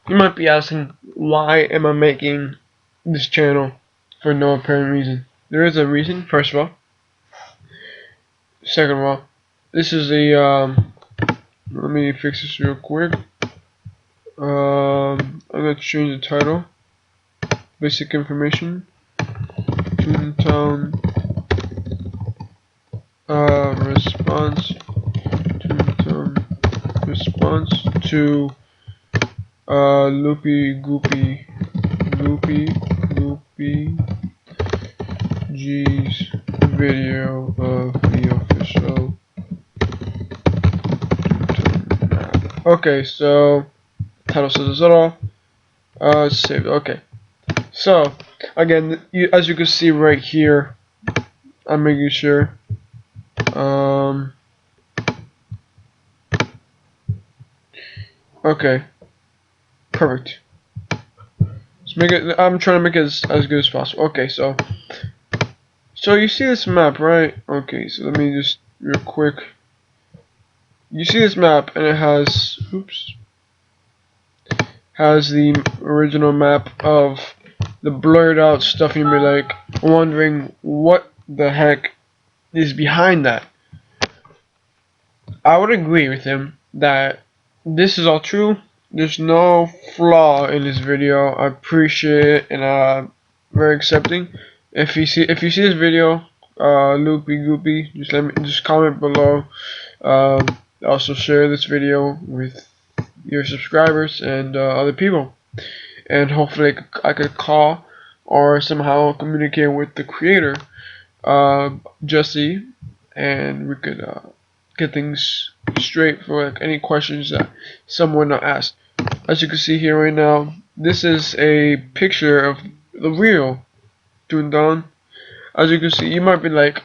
You might be asking, why am I making this channel for no apparent reason? There is a reason, first of all. Second of all, this is a, let me fix this real quick. I'm going to change the title. Basic information. Toontown response. Toontown response to Loopy G's video of the official map. Okay, so title says it all. Save. Okay. So again, as you can see right here, I'm making sure. Okay. Perfect. Let's make it. I'm trying to make it as good as possible. Okay, so you see this map, right? Okay, so let me just real quick. You see this map, and it has the original map of the blurred out stuff. You may like wondering what the heck is behind that. I would agree with him that this is all true. There's no flaw in this video. I appreciate it, and I'm very accepting. If you see this video, loopy goopy, just comment below. Also share this video with your subscribers and other people, and hopefully I could call or somehow communicate with the creator, Jesse, and we could get things straight for like any questions that someone asked. As you can see here right now, this is a picture of the real Toontown. As you can see, you might be like,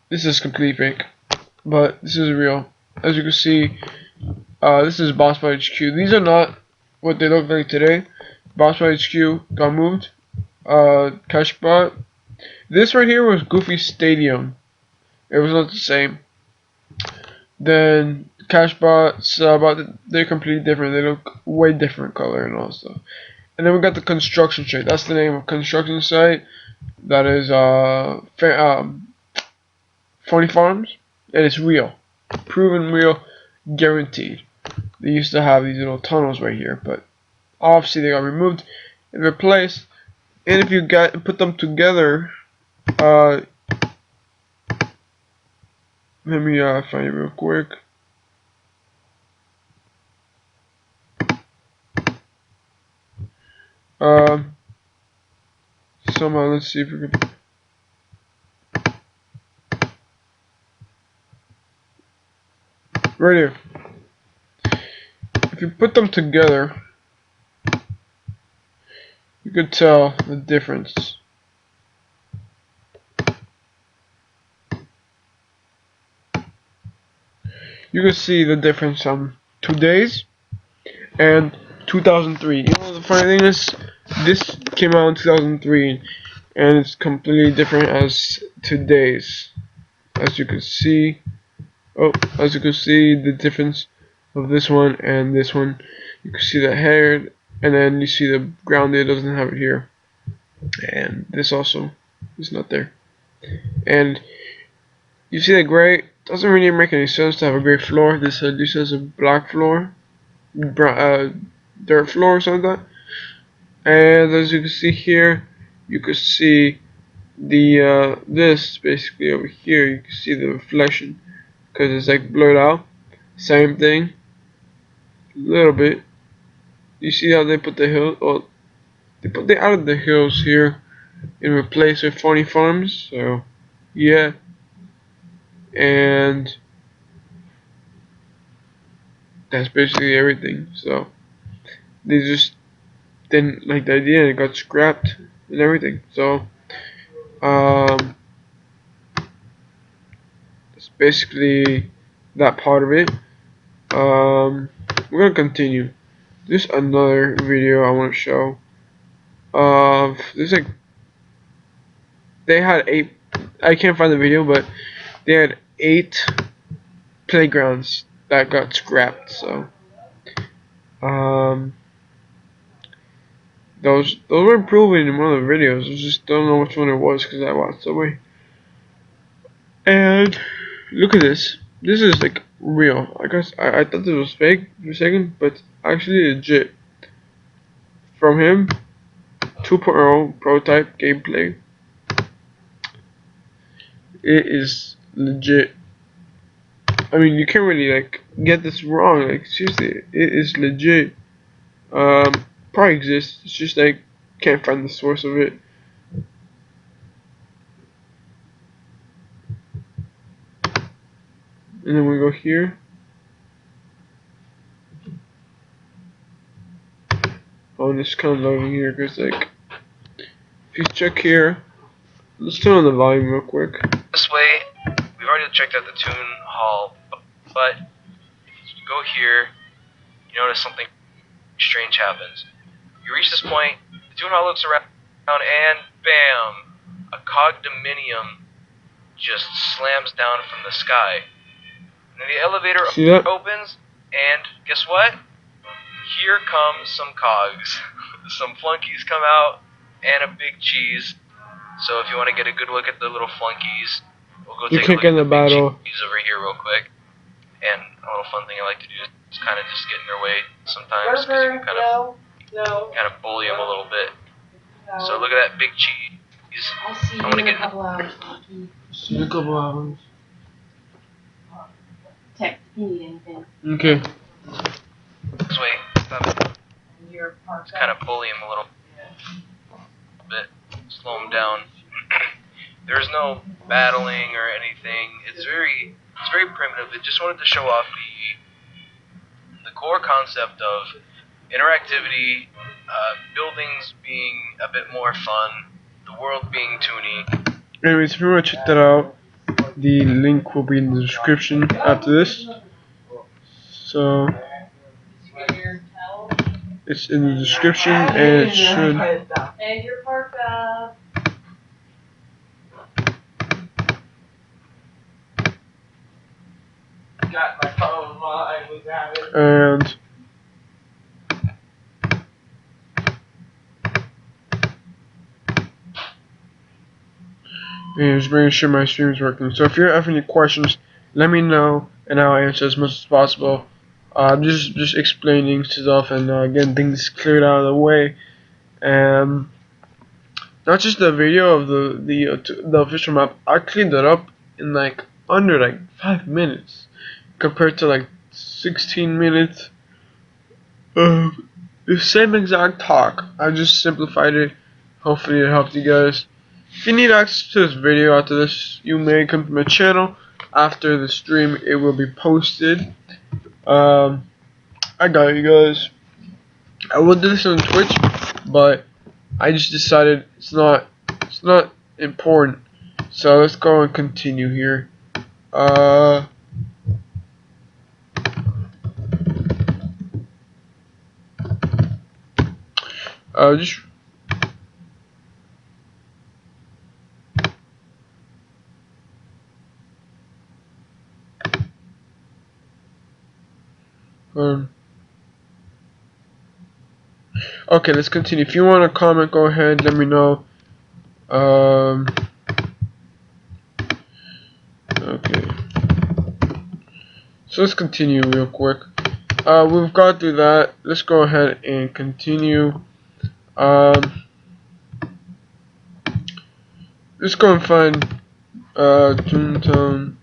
this is complete fake, but this is real. As you can see, this is Boss Fight HQ. These are not what they look like today. Boss Fight HQ got moved. Cashbot. This right here was Goofy Stadium. It was not the same. Then Cashbots, but they're completely different. They look way different color and all stuff. And then we got the construction site. That's the name of construction site. That is Funny Farms, and it's real, proven real, guaranteed. They used to have these little tunnels right here, but obviously they got removed and replaced. And if you put them together, let me find it real quick. Somehow, let's see if we can. Right here. If you put them together, you could tell the difference. You can see the difference on today's and 2003. You know, the funny thing is, this came out in 2003, and it's completely different as today's. As you can see, the difference of this one and this one. You can see the hair, and then you see the ground there doesn't have it here, and this also is not there. And you see the gray doesn't really make any sense to have a gray floor. This has a black floor, dirt floor or something like that. And as you can see here, you can see the this basically over here. You can see the reflection because it's like blurred out. Same thing, a little bit. You see how they put the hill? Oh, they added the hills here and replaced with Funny Farms. So yeah, and that's basically everything. So they just didn't like the idea, and it got scrapped and everything. So that's basically that part of it. We're gonna continue. There's another video I want to show. There's like, they had 8. I can't find the video, but they had 8 playgrounds that got scrapped. So those were proven in one of the videos. I just don't know which one it was because I watched so many. And look at this. This is like real. I guess I thought this was fake for a second, but actually legit. From him, 2.0 prototype gameplay. It is legit. I mean, you can't really like get this wrong. Like seriously, it is legit. Probably exists. It's just like can't find the source of it. And then we go here. Oh, and it's kind of loading here because like, if you check here, let's turn on the volume real quick. This way, we've already checked out the Toon Hall, but if you go here, you notice something strange happens. You reach this point, the Toon Hall looks around, and bam! A cogdominium just slams down from the sky. And then the elevator opens, and guess what? Here comes some cogs. Some flunkies come out, and a big cheese. So if you want to get a good look at the little flunkies, we'll go take a look at the big cheese over here real quick. And a little fun thing I like to do is kind of just get in their way sometimes, because you can kind of bully them a little bit. So look at that big cheese. I'll see you in a couple hours. See you in a couple hours. Text if you need anything. Okay. This way, just kind of bully him a little bit, slow him down. There's no battling or anything. It's very primitive. It just wanted to show off the core concept of interactivity, buildings being a bit more fun, the world being toony. Anyways, if you want to check that out, the link will be in the description after this. So it's in the description, and it should. And your parka. Got my phone while I was at it. And just making sure my stream is working. So if you have any questions, let me know, and I'll answer as much as possible. Just explaining stuff and getting things cleared out of the way, and not just the video of the official map. I cleaned it up in like under like 5 minutes, compared to like 16 minutes. The same exact talk. I just simplified it. Hopefully it helped you guys. If you need access to this video after this, you may come to my channel. After the stream, it will be posted. I got you guys. I will do this on Twitch, but I just decided it's not important. So let's go and continue here. Just okay, let's continue. If you want to comment, go ahead, let me know. Okay. So let's continue real quick. We've got through that. Let's go ahead and continue. Let's go and find Toontown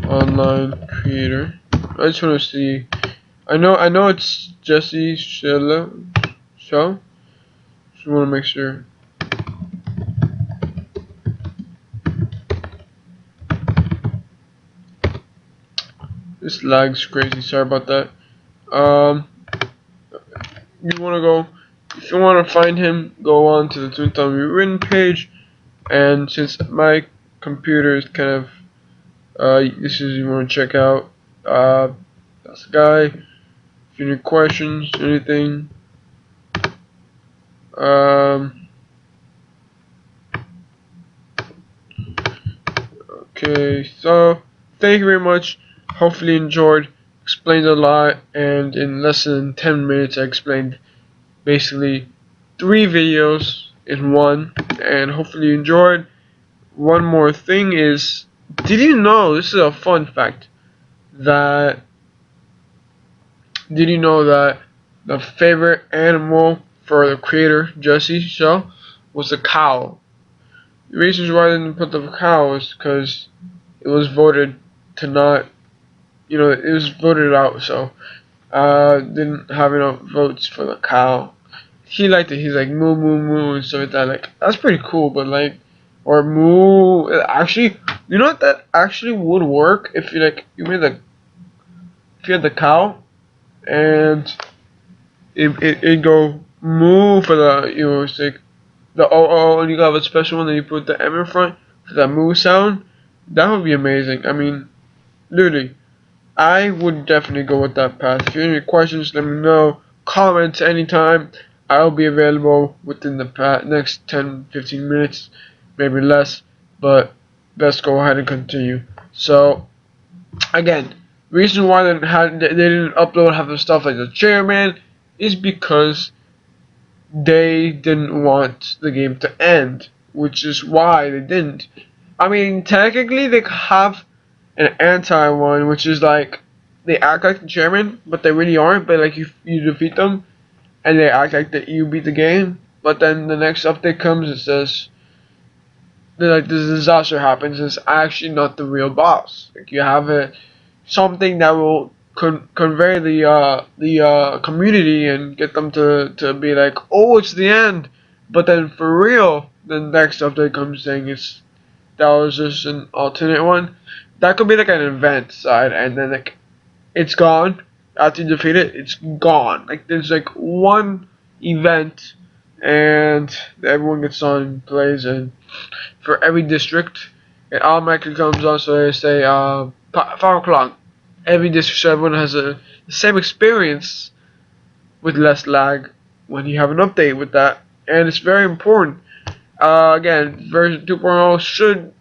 online creator. I just want to see. I know it's Jesse Show. Just want to make sure. This lag's crazy. Sorry about that. You want to go? If you want to find him, go on to the Toontown Rewritten page. And since my computer is kind of this is you want to check out. That's the guy. If you need questions, anything. Okay, so thank you very much. Hopefully you enjoyed. Explained a lot, and in less than 10 minutes I explained basically 3 videos in one, and hopefully you enjoyed. One more thing is, did you know, this is a fun fact, that did you know that the favorite animal for the creator, Jesse Shell, was a cow? The reasons why I didn't put the cow is because it was voted to not, it was voted out, so didn't have enough votes for the cow. He liked it. He's like moo moo moo and stuff like that. Like, that's pretty cool, but like, or moo. Actually, you know what? That actually would work if if you had the cow and it go moo for the it's like the and you got a special one that you put the M in front for that moo sound. That would be amazing. I mean, literally, I would definitely go with that path. If you have any questions, let me know. Comments anytime. I'll be available within the next 10-15 minutes, maybe less. But let's go ahead and continue. So, again, reason why they didn't upload half the stuff like the chairman is because they didn't want the game to end, which is why they didn't. I mean, technically they have an anti one, which is like they act like the chairman, but they really aren't. But like you defeat them, and they act like that you beat the game. But then the next update comes, it says that like this disaster happens. And it's actually not the real boss. Like you have something that will convey the community and get them to be like, oh, it's the end. But then for real, the next update comes saying that was just an alternate one. That could be like an event side, and then like it's gone after you defeat it. It's gone. Like there's like one event, and everyone gets on and plays, and for every district, it automatically comes on. So they say 5 o'clock. Every district, so everyone has the same experience with less lag when you have an update with that, and it's very important. Again, version 2.0 should,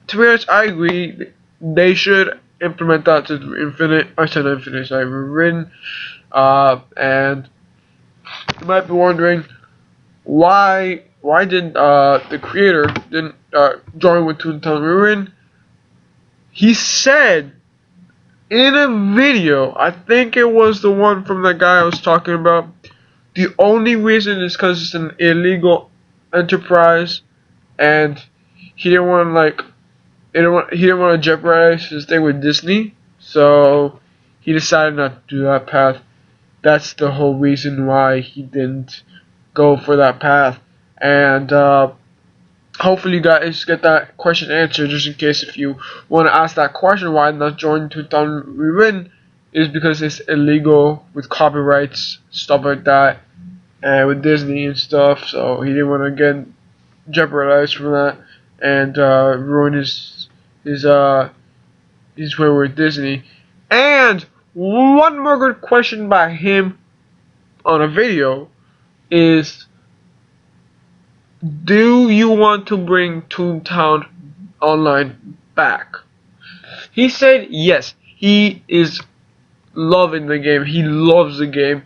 to be honest, I agree. They should implement that to Infinite. I said Infinite, sorry, Rewritten. And you might be wondering why did the creator didn't join with Toontown Rewritten? He said in a video, I think it was the one from the guy I was talking about, the only reason is because it's an illegal enterprise, and he didn't want he didn't want to jeopardize his thing with Disney, so he decided not to do that path. That's the whole reason why he didn't go for that path, and hopefully you guys get that question answered. Just in case if you want to ask that question, why not join Toontown Rewritten, is because it's illegal with copyrights, stuff like that, and with Disney and stuff. So he didn't want to get jeopardized from that and ruin his way with Disney. And one more good question by him on a video is, do you want to bring Toontown Online back? He said yes. He is loving the game. He loves the game.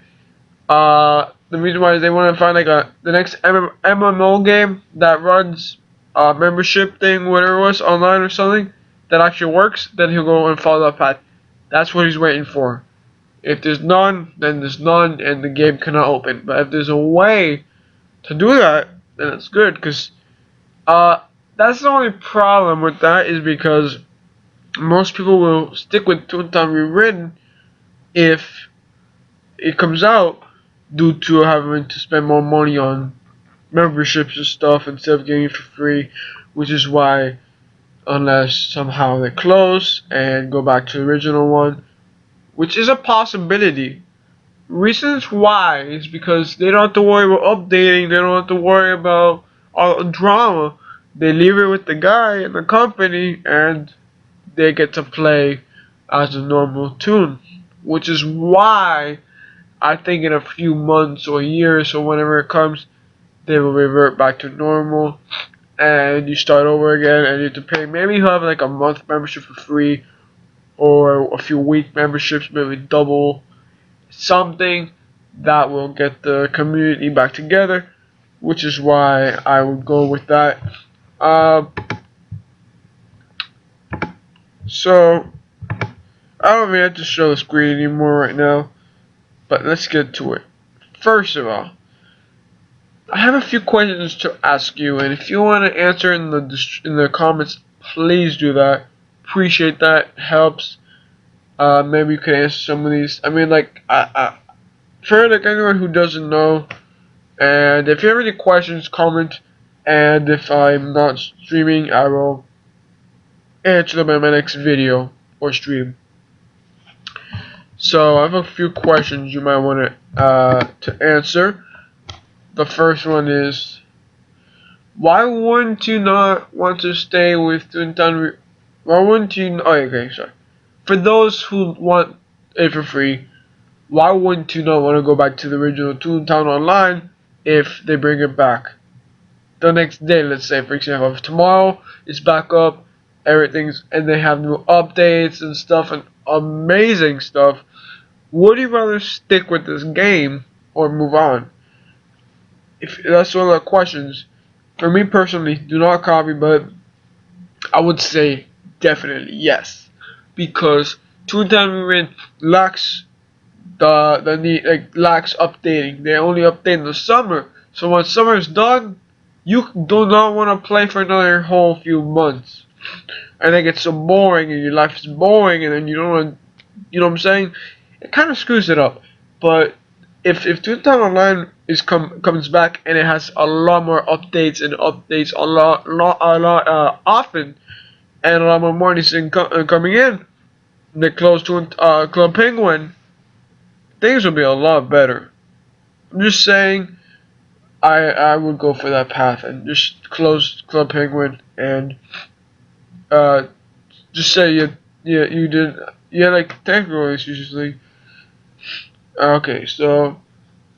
The reason why is they want to find like the next MMO game that runs membership thing, whatever it was, online or something, that actually works. Then he'll go and follow that path. That's what he's waiting for. If there's none, then there's none, and the game cannot open. But if there's a way to do that, then it's good, because that's the only problem with that, is because most people will stick with Toontown Rewritten if it comes out, due to having to spend more money on memberships and stuff instead of getting it for free, which is why, unless somehow they close and go back to the original one, which is a possibility. Reasons why is because they don't have to worry about updating, they don't have to worry about all the drama. They leave it with the guy and the company, and they get to play as a normal tune. Which is why I think in a few months or years or whenever it comes, they will revert back to normal, and you start over again, and you have to pay. Maybe you have like a month membership for free, or a few week memberships, maybe double, something that will get the community back together. which is why I would go with that. Uh, so I don't really have to show the screen anymore right now, but let's get to it. First of all, I have a few questions to ask you, and if you want to answer in the comments, please do that. Appreciate that. Helps. Maybe you can answer some of these. I mean, like, for like anyone who doesn't know, and if you have any questions, comment. And if I'm not streaming, I will answer them in my next video or stream. So I have a few questions you might want to answer. The first one is, why wouldn't you not want to stay with Toontown? Why wouldn't you? Oh, okay, sorry. For those who want it for free, why wouldn't you not want to go back to the original Toontown Online if they bring it back the next day? Let's say, for example, if tomorrow it's back up, everything's, and they have new updates and stuff and amazing stuff. Would you rather stick with this game or move on? If that's one of the questions. For me personally, do not copy, but I would say definitely yes, because Toontown lacks the need, like, lacks updating. They only update in the summer, so when summer is done, you do not want to play for another whole few months, and it gets so boring, and your life is boring, and then you don't want, you know what I'm saying? It kind of screws it up. But if Toontown Online comes back and it has a lot more updates and updates a lot often, and a lot more money coming in, they close to Club Penguin, things will be a lot better. I'm just saying, I would go for that path and just close Club Penguin and uh, just say you did, like, technical issues usually. Okay, so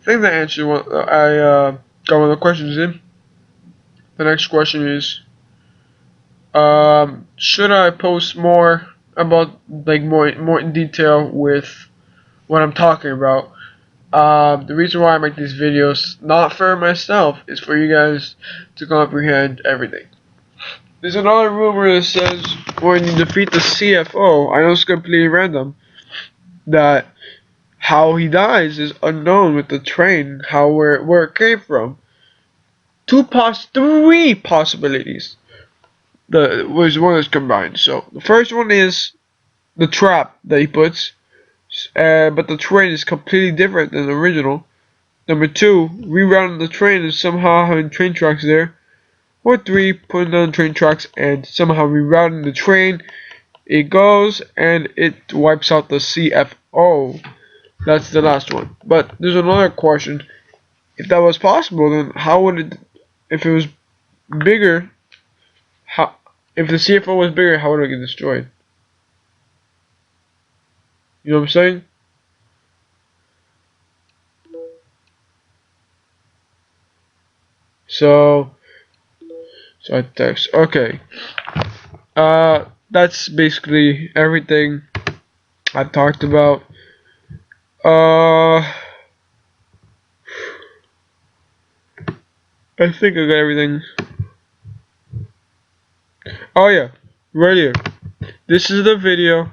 I think that answered what I got one of the questions in. The next question is, should I post more about, like, more in detail with what I'm talking about? The reason why I make these videos, not for myself, is for you guys to comprehend everything. There's another rumor that says when you defeat the CFO, I know it's completely random, that how he dies is unknown with the train, where it came from. Three possibilities. The was one that's combined. So the first one is the trap that he puts, but the train is completely different than the original. Number two, rerouting the train and somehow having train tracks there. Or three, putting down train tracks and somehow rerouting the train. It goes and it wipes out the CFO. That's the last one. But there's another question. If that was possible, then how would it? If it was bigger, how? If the CFO was bigger, how would it get destroyed? You know what I'm saying? So I text. Okay. That's basically everything I talked about. I think I got everything. Oh yeah, right here. This is the video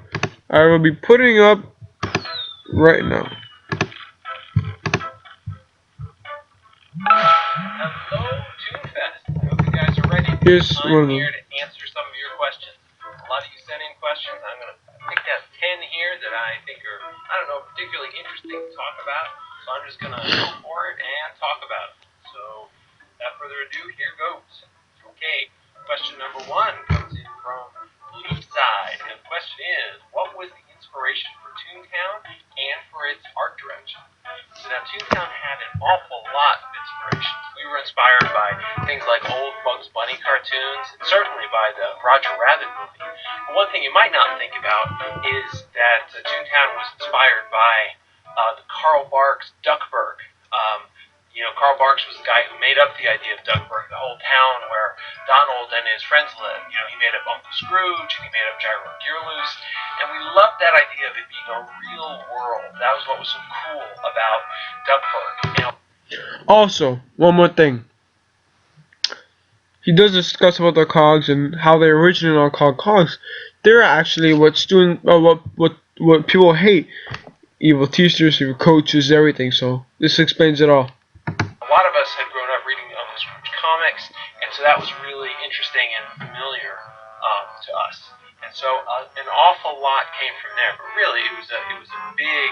I will be putting up right now. Hello, Toonfest. I hope you guys are ready. Here's one of I'm them. here to answer some of your questions. A lot of you sent in questions. I'm going to pick out 10 here that I think are, particularly interesting to talk about. So I'm just going to go for it and talk about it. So, without further ado, here goes. Okay, question number 1 comes in from Leafside. And the question is, what was the inspiration for Toontown and for its art direction? So now Toontown had an awful lot of inspirations. We were inspired by things like old Bugs Bunny cartoons, and certainly by the Roger Rabbit movie. But one thing you might not think about is that Toontown was inspired by the Carl Barks Duckburg. Carl Barks was the guy who made up the idea of Duckburg, the whole town where Donald and his friends lived. He made up Uncle Scrooge, and he made up Gyro Gearloose, and we loved that idea of it being a real world. That was what was so cool about Duckburg. Also, one more thing. he does discuss about the cogs and how they originally are called cogs. They're actually what what people hate. Evil teachers, evil coaches, everything. So this explains it all. A lot of us had grown up reading Scrooge comics, and so that was really interesting and familiar to us. And so an awful lot came from there. But really, it was a big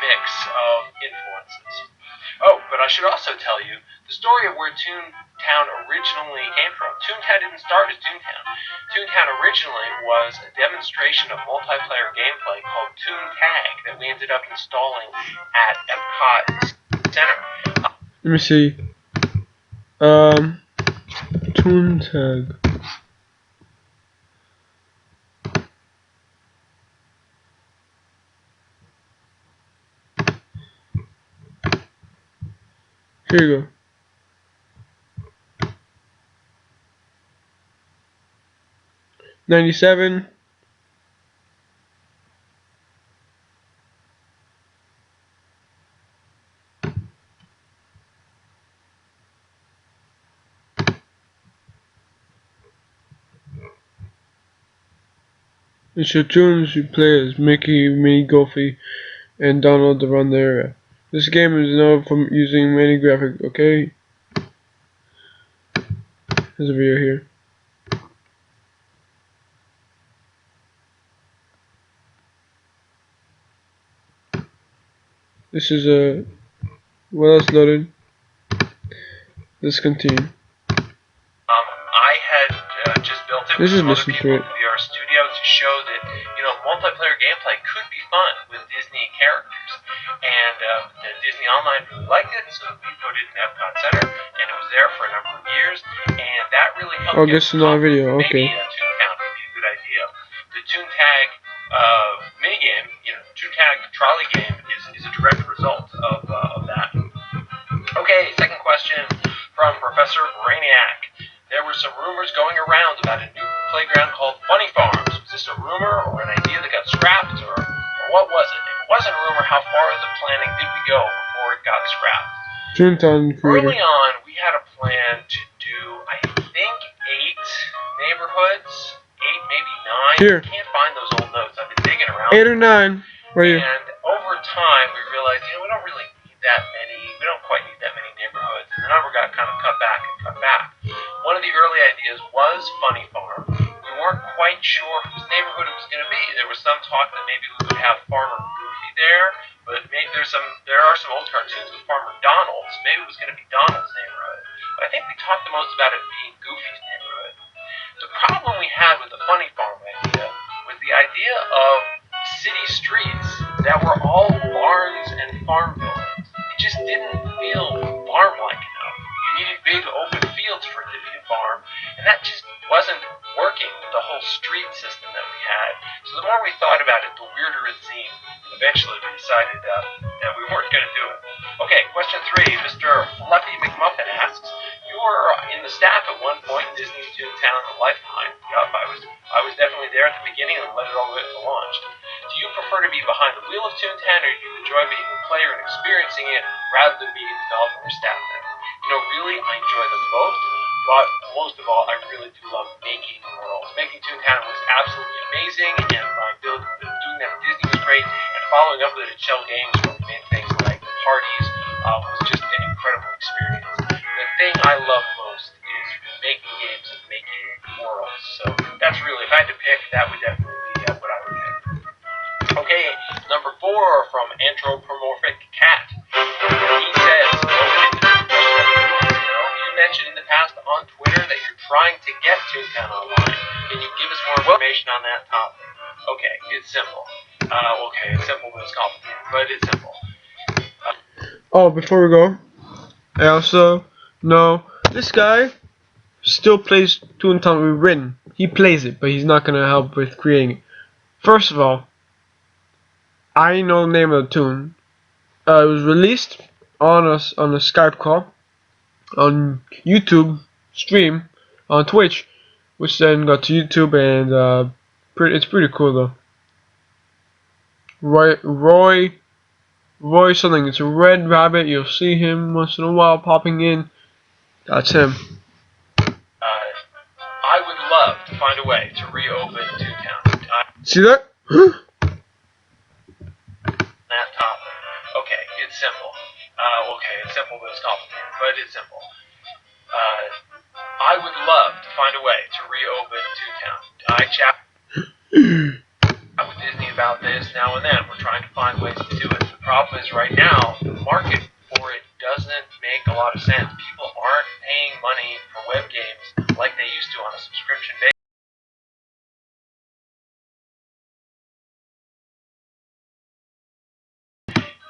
mix of influences. Oh, but I should also tell you the story of where Toontown originally came from. Toontown didn't start as Toontown. Toontown originally was a demonstration of multiplayer gameplay called Toon Tag that we ended up installing at Epcot Center. Let me see. Toontown. Here you go. 97. It's your tunes you play as Mickey, Minnie, Goofy, and Donald to run the area. This game is known from using many graphics. Okay. There's a video here. This is a well, it's loaded. Let's continue. I had just built it This with is some other listen to people it. in the VR studio to show that multiplayer gameplay could be fun with Disney characters, and the Disney Online really liked it, so we put it in Epcot Center, and it was there for a number of years, and that really helped. Oh, this is not a video. Okay. Maybe Toontown would be a good idea. The Toon Tag minigame, Toon Tag trolley game, is a direct result of that. Okay, second question from Professor Brainiac. There were some rumors going around about a new playground called Funny Farms. Was this a rumor or an idea that got scrapped, or what was it? If it wasn't a rumor, how far in the planning did we go before it got scrapped? Toontown creator. Early on, we had a plan to do, I think, 8 neighborhoods, 8, maybe 9. Here. I can't find those old notes. I've been digging around. 8 or 9. Right here. And over time, we realized, we don't really need that many. We don't quite need that many neighborhoods. And the number got kind of cut back. One of the early ideas was Funny Farm. We weren't quite sure whose neighborhood it was going to be. There was some talk that maybe we would have Farmer Goofy there, but maybe there are some old cartoons with Farmer Donald's. Maybe it was going to be Donald's neighborhood. But I think we talked the most about it being Goofy's neighborhood. The problem we had with the Funny Farm idea was the idea of city streets that were all barns and farm buildings. It just didn't feel farm-like enough. You needed big open fields for it to be a farm, and that just wasn't working with the whole street system that we had. So the more we thought about it, the weirder it seemed. Eventually we decided that we weren't going to do it. Okay, question 3. Mr. Fluffy McMuffin asks, you were in the staff at one point in Disney's Toontown and Lifetime. Yup, I was definitely there at the beginning and led it all the way to launch. Do you prefer to be behind the wheel of Toontown, or do you enjoy being a player and experiencing it rather than being a developer or staff member? Really, I enjoy them both, but most of all, I really do love making worlds. Making Toontown was absolutely amazing, and doing that at Disney was great, and following up with it at Shell Games, where we made things like parties, was just an incredible experience. The thing I love most is making games and making worlds, so that's really, if I had to pick, that would definitely be what I would pick. Okay, number 4 from Anthropomorphic Cat. He says, you mentioned in the past on Twitter that you're trying to get Toontown online. Can you give us more information on that topic? Okay, it's simple. It's simple, but it's complicated, but it's simple. Oh, before we go, I also know this guy still plays Toontown rewritten. He plays it, but he's not gonna help with creating it. First of all, I know the name of the tune. It was released on a Skype call, on YouTube stream, on Twitch, which then got to YouTube, and it's pretty cool though. Roy something. It's a red rabbit. You'll see him once in a while popping in. That's him. to find a way to reopen Toontown. See that? That topic. Okay, it's simple. Okay, it's simple, but it's complicated. But it's simple. I would love to find a way to reopen Toontown. I chat with Disney about this now and then. We're trying to find ways to do it. The problem is right now, the market for it doesn't make a lot of sense. People aren't paying money for web games like they used to on a subscription basis.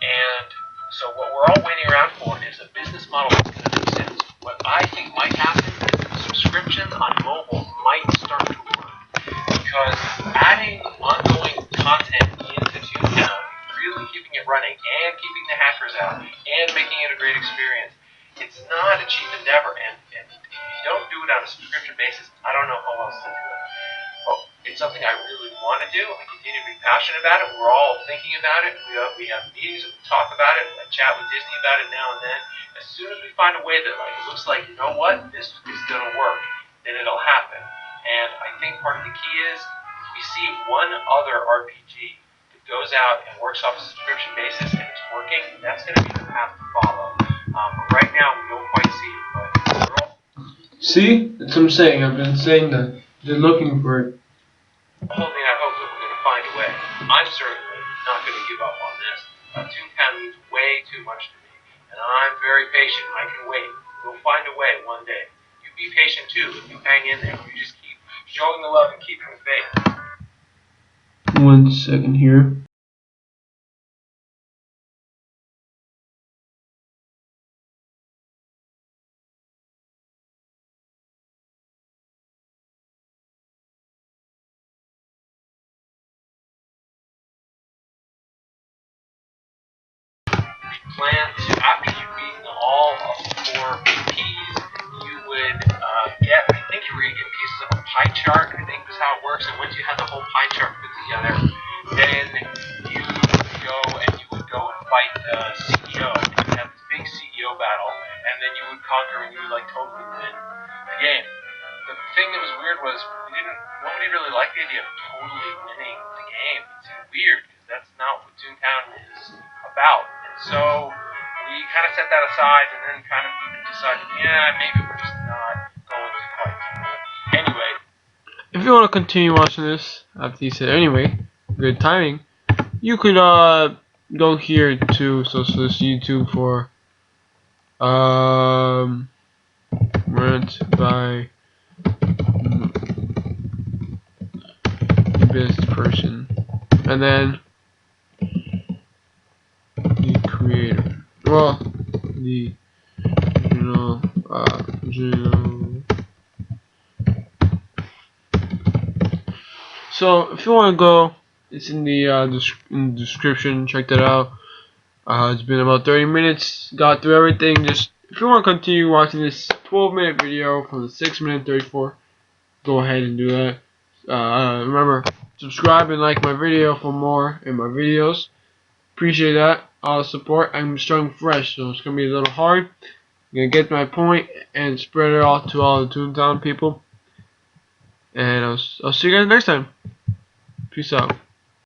And so what we're all waiting around for is a business model that's going to make sense. What I think might happen is that subscriptions on mobile might start to work. Because adding ongoing content into Toontown, really keeping it running, and keeping the hackers out, and making it a great experience, it's not a cheap endeavor. And if you don't do it on a subscription basis, I don't know how else to do it. Well, it's something I really want to do. I continue to be passionate about it. We're all thinking about it. We have meetings, we talk about it. I chat with Disney about it now and then. As soon as we find a way that it looks like, you know what, this is going to work, then it'll happen. And I think part of the key is if we see one other RPG that goes out and works off a subscription basis and it's working, that's going to be the path to follow. But right now, we don't quite see it. But we're all See? That's what I'm saying. I've been saying that. They're looking for it. holding out hope that we're going to find a way. I'm certainly not going to give up on this. Toontown means way too much to me, and I'm very patient. I can wait. We'll find a way one day. You be patient too. You hang in there. You just keep showing the love and keeping the faith. 1 second here. Plan to, after you've beaten all of the 4 Ps, you would get, I think you were going to get pieces of a pie chart, I think is how it works, and once you had the whole pie chart put together, then you would go and fight the CEO, and you would have this big CEO battle, and then you would conquer and you would totally win the game. The thing that was weird was nobody really liked the idea of totally winning the game. It seemed weird, because that's not what Toontown is about. So we kind of set that aside and then kind of decided, yeah, maybe we're just not going to quite do it. Anyway. If you want to continue watching this, after you said anyway, good timing, you could go here to Socialist YouTube for rent by the best person, and then the creator. Well, the original. So if you want to go, it's in the description. Check that out. It's been about 30 minutes. Got through everything. Just if you want to continue watching this 12-minute video from the 6-minute 34, go ahead and do that. Remember, subscribe and like my video for more in my videos. Appreciate that. All the support. I'm starting fresh, so it's gonna be a little hard. I'm gonna get my point and spread it out to all the Toontown people. And I'll see you guys next time. Peace out.